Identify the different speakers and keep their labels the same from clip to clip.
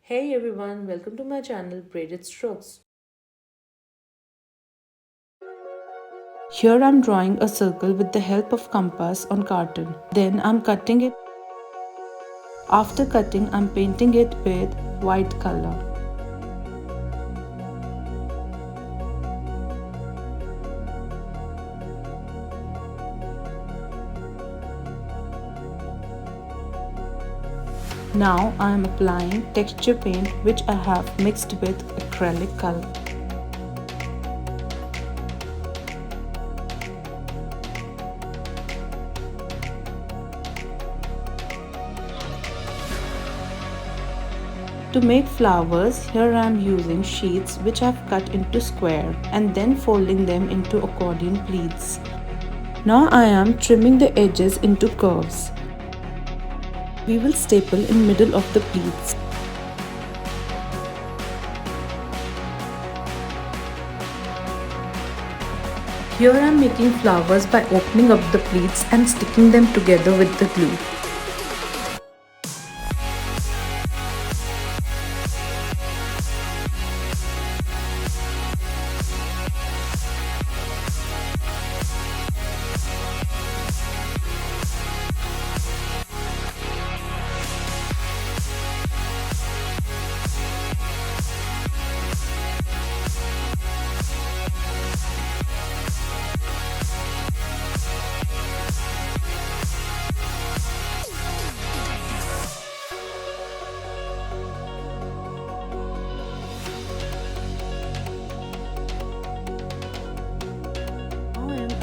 Speaker 1: Hey everyone, welcome to my channel Braided Strokes. Here I'm drawing a circle with the help of compass on carton. Then I'm cutting it. After cutting, I'm painting it with white color. Now I am applying texture paint which I have mixed with acrylic color. To make flowers, here I am using sheets which I have cut into square and then folding them into accordion pleats. Now I am trimming the edges into curves. We will staple in middle of the pleats. Here I am making flowers by opening up the pleats and sticking them together with the glue.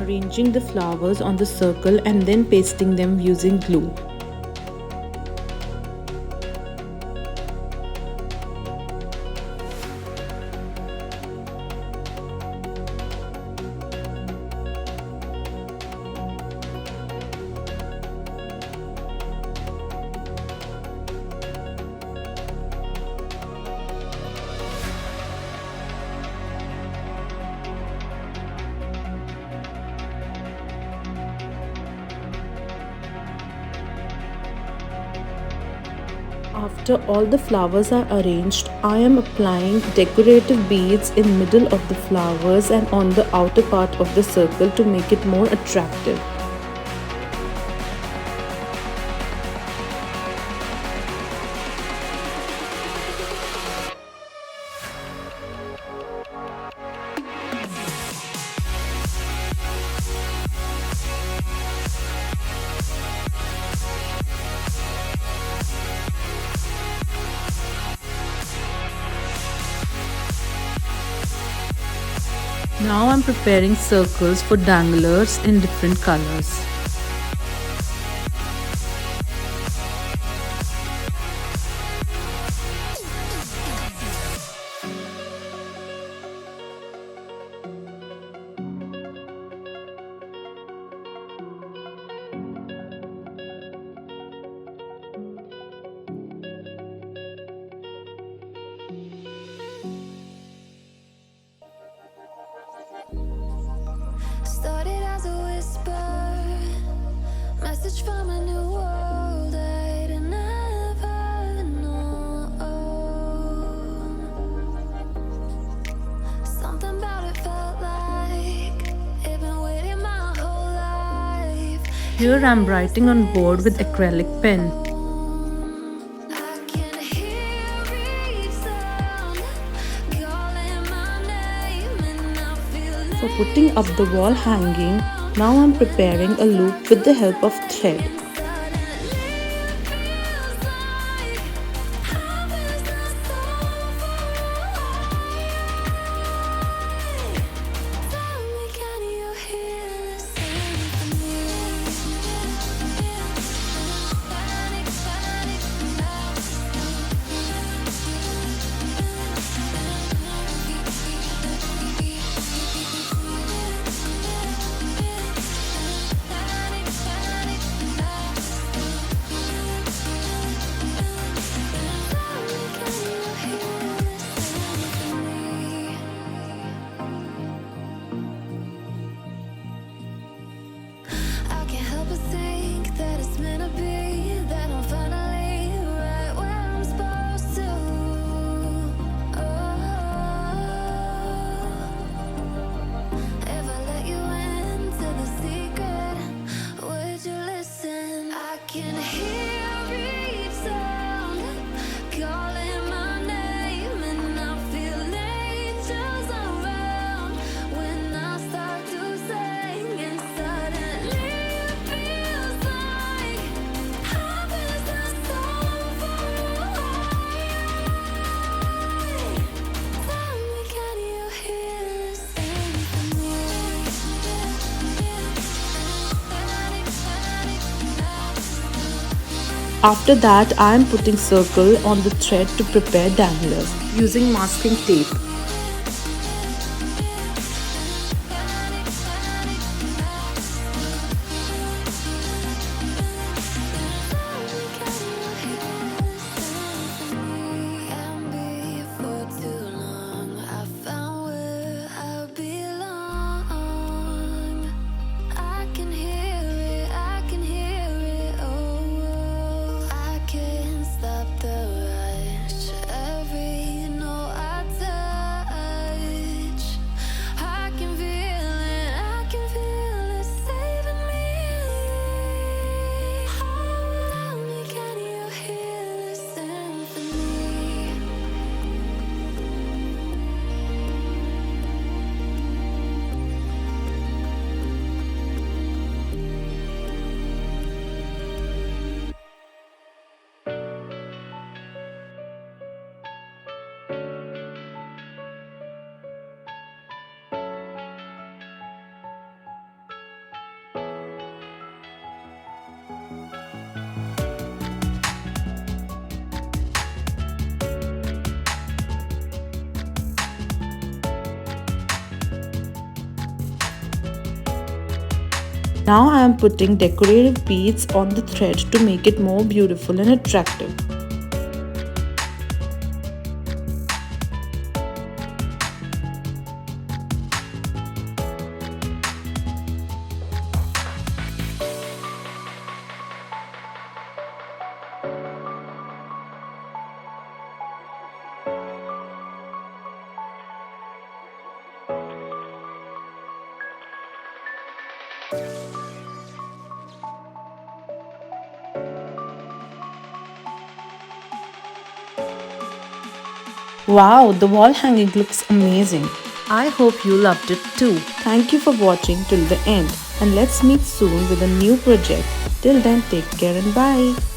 Speaker 1: Arranging the flowers on the circle and then pasting them using glue. After all the flowers are arranged, I am applying decorative beads in middle of the flowers and on the outer part of the circle to make it more attractive. Now I'm preparing circles for danglers in different colors.
Speaker 2: Started as a whisper, message from a new world I'd never known. Something about it felt like it'd been waiting my whole life.
Speaker 1: Here I'm writing on board with acrylic pen.
Speaker 2: I can hear each sound calling my name, and I feel
Speaker 1: For putting up the wall hanging, now I'm preparing a loop with the help of thread. After that, I am putting circle on the thread to prepare danglers using masking tape. Now I am putting decorative beads on the thread to make it more beautiful and attractive. Wow, the wall hanging looks amazing. I hope you loved it too. Thank you for watching till the end, and let's meet soon with a new project. Till then, take care and bye.